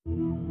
Welcome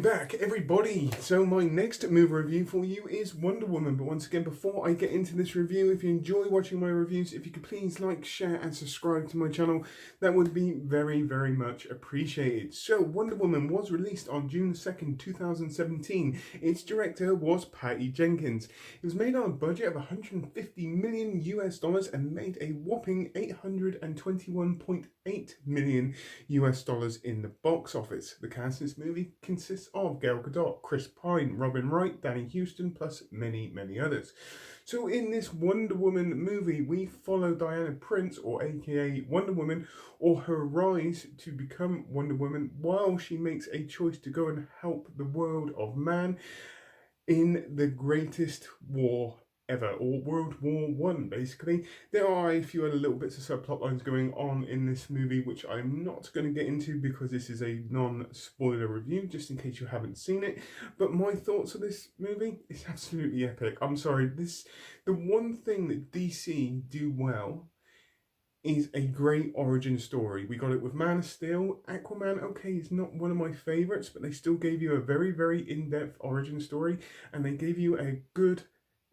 back, everybody. So my next movie review for you is Wonder Woman. But once again, before I get into this review, if you enjoy watching my reviews, if you could please like, share and subscribe to my channel, that would be very, very much appreciated. So Wonder Woman was released on June 2nd, 2017. Its director was Patty Jenkins. It was made on a budget of 150 million US dollars and made a whopping 821.8 million US dollars in the box office. The cast of this movie consists of Gal Gadot, Chris Pine, Robin Wright, Danny Houston, plus many, many others. So in this Wonder Woman movie, we follow Diana Prince, or aka Wonder Woman, or her rise to become Wonder Woman, while she makes a choice to go and help the world of man in the greatest war ever, or World War One, basically. There are a few other little bits of subplot lines going on in this movie, which I'm not going to get into because this is a non-spoiler review, just in case you haven't seen it. But my thoughts on this movie is absolutely epic. I'm sorry, the one thing that DC do well is a great origin story. We got it with Man of Steel. Aquaman, okay, is not one of my favorites, but they still gave you a very, very in-depth origin story, and they gave you a good,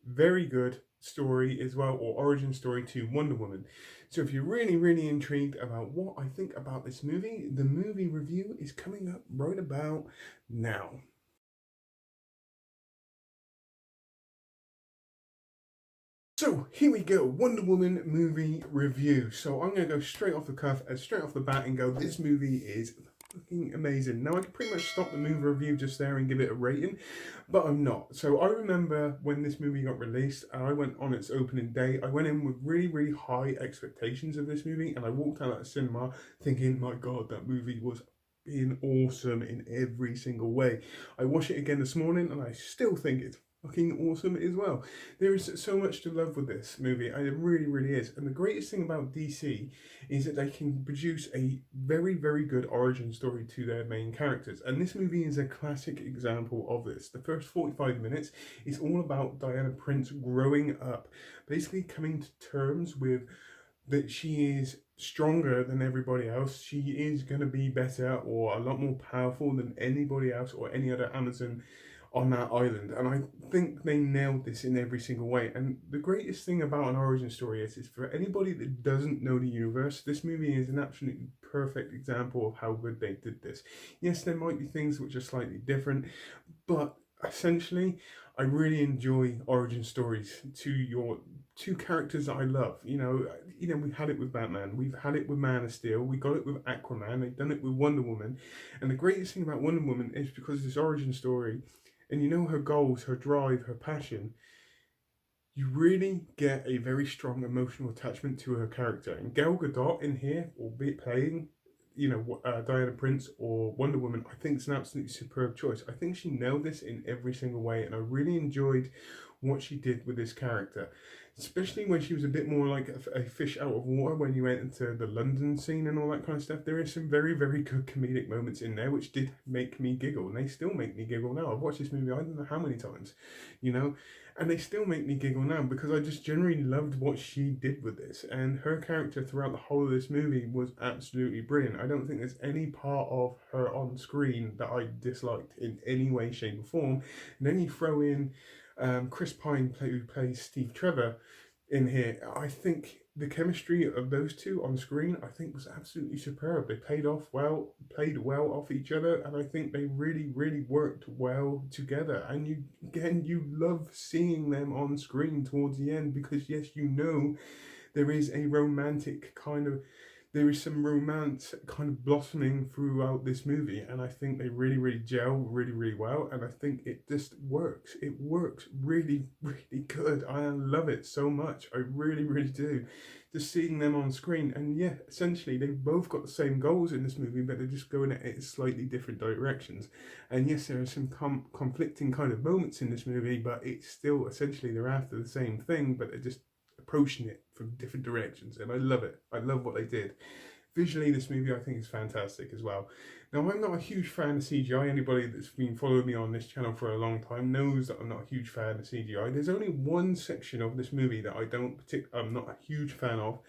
very good story as well, or origin story to Wonder Woman. So if you're really, really intrigued about what I think about this movie, the movie review is coming up right about now. So here we go, Wonder Woman movie review. So I'm going to go straight off the cuff, straight off the bat, and go, this movie is fucking amazing. Now I could pretty much stop the movie review just there and give it a rating, but I'm not. So I remember when this movie got released and I went on its opening day, I went in with really, really high expectations of this movie, and I walked out of the cinema thinking, my God, that movie was being awesome in every single way. I watched it again this morning and I still think it's fucking awesome as well. There is so much to love with this movie, and it really, really is. And the greatest thing about DC is that they can produce a very, very good origin story to their main characters. And this movie is a classic example of this. The first 45 minutes is all about Diana Prince growing up, basically coming to terms with that she is stronger than everybody else. She is going to be better or a lot more powerful than anybody else or any other Amazon on that island, and I think they nailed this in every single way. And the greatest thing about an origin story is for anybody that doesn't know the universe, this movie is an absolutely perfect example of how good they did this. Yes, there might be things which are slightly different, but essentially I really enjoy origin stories to your two characters that I love. We've had it with Batman, we've had it with Man of Steel, we got it with Aquaman, they've done it with Wonder Woman. And the greatest thing about Wonder Woman is because this origin story, and her goals, her drive, her passion, you really get a very strong emotional attachment to her character. And Gal Gadot in here, albeit playing, Diana Prince or Wonder Woman, I think it's an absolutely superb choice. I think she nailed this in every single way, and I really enjoyed what she did with this character, especially when she was a bit more like a fish out of water when you went into the London scene and all that kind of stuff. There is some very, very good comedic moments in there which did make me giggle, and they still make me giggle now. I've watched this movie I don't know how many times, and they still make me giggle now because I just generally loved what she did with this, and her character throughout the whole of this movie was absolutely brilliant. I don't think there's any part of her on screen that I disliked in any way, shape or form. And then you throw in Chris Pine, who plays Steve Trevor in here. I think the chemistry of those two on screen, I think, was absolutely superb. They played well off each other, and I think they really, really worked well together. And you love seeing them on screen towards the end because, yes, there is a romantic kind of there is some romance kind of blossoming throughout this movie, and I think they really, really gel really, really well, and I think it just works. It works really, really good. I love it so much. I really, really do. Just seeing them on screen, and yeah, essentially they've both got the same goals in this movie, but they're just going at it slightly different directions. And yes, there are some conflicting kind of moments in this movie, but it's still essentially they're after the same thing, but they're just approaching it from different directions, and I love it. I love what they did. visually, this movie I think is fantastic as well. Now, I'm not a huge fan of CGI. Anybody that's been following me on this channel for a long time knows that I'm not a huge fan of CGI. There's only one section of this movie that I'm not a huge fan of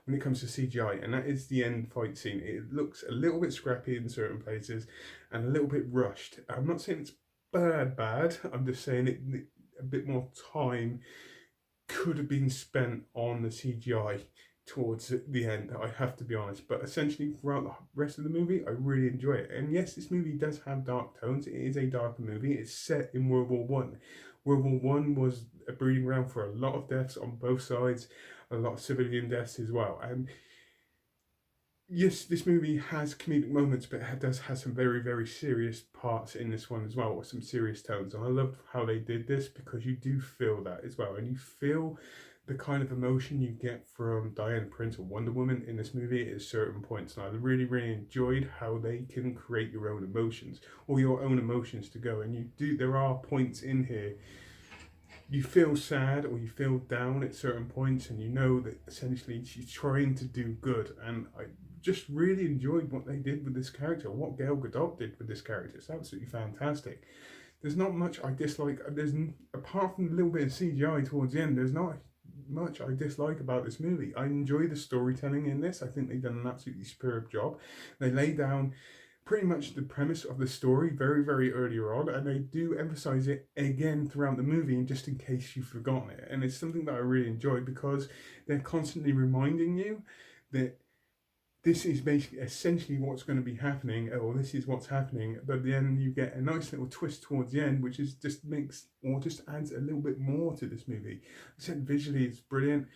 when it comes to CGI, and that is the end fight scene. It looks a little bit scrappy in certain places and a little bit rushed. I'm not saying it's bad. I'm just saying a bit more time could have been spent on the CGI towards the end, I have to be honest. But essentially, throughout the rest of the movie, I really enjoy it. And yes, this movie does have dark tones. It is a darker movie. It's set in World War One. World War One was a breeding ground for a lot of deaths on both sides, a lot of civilian deaths as well. And yes, this movie has comedic moments, but it does have some very, very serious parts in this one as well, with some serious tones. And I loved how they did this, because you do feel that as well. And you feel the kind of emotion you get from Diana Prince or Wonder Woman in this movie at certain points. And I really, really enjoyed how they can create your own emotions, or your own emotions to go. And there are points in here you feel sad or you feel down at certain points, and you know that essentially she's trying to do good. And I just really enjoyed what they did with this character, what Gal Gadot did with this character. It's absolutely fantastic. There's not much I dislike. Apart from a little bit of CGI towards the end, there's not much I dislike about this movie. I enjoy the storytelling in this. I think they've done an absolutely superb job. They lay down pretty much the premise of the story very, very earlier on, and they do emphasize it again throughout the movie, and just in case you've forgotten it. And it's something that I really enjoy, because they're constantly reminding you that this is basically essentially what's going to be happening, or this is what's happening. But then you get a nice little twist towards the end, which is just adds a little bit more to this movie. I said visually it's brilliant.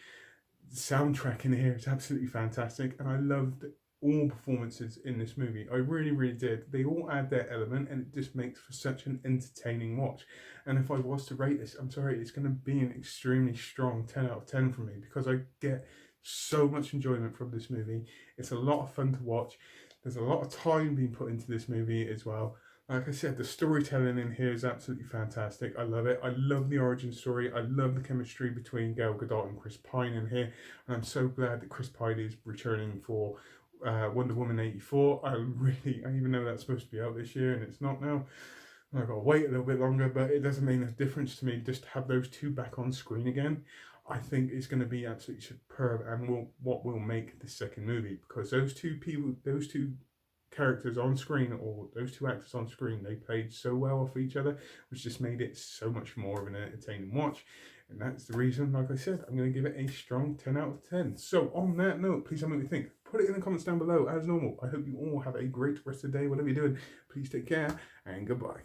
The soundtrack in here is absolutely fantastic, and I loved all performances in this movie. I really, really did. They all add their element, and it just makes for such an entertaining watch. And if I was to rate this, I'm sorry, it's going to be an extremely strong 10 out of 10 for me, because I get so much enjoyment from this movie. It's a lot of fun to watch. There's a lot of time being put into this movie as well. Like I said, the storytelling in here is absolutely fantastic. I love it. I love the origin story. I love the chemistry between Gal Gadot and Chris Pine in here. And I'm so glad that Chris Pine is returning for Wonder Woman 84. I even know that's supposed to be out this year, and it's not now. I've got to wait a little bit longer, but it doesn't make a difference to me just to have those two back on screen again. I think it's going to be absolutely superb, and what will make the second movie, because those two characters on screen, or those two actors on screen, they played so well off each other, which just made it so much more of an entertaining watch. And that's the reason, like I said, I'm going to give it a strong 10 out of 10. So on that note, please tell me what you think. Put it in the comments down below. As normal, I hope you all have a great rest of the day, whatever you're doing. Please take care, and goodbye.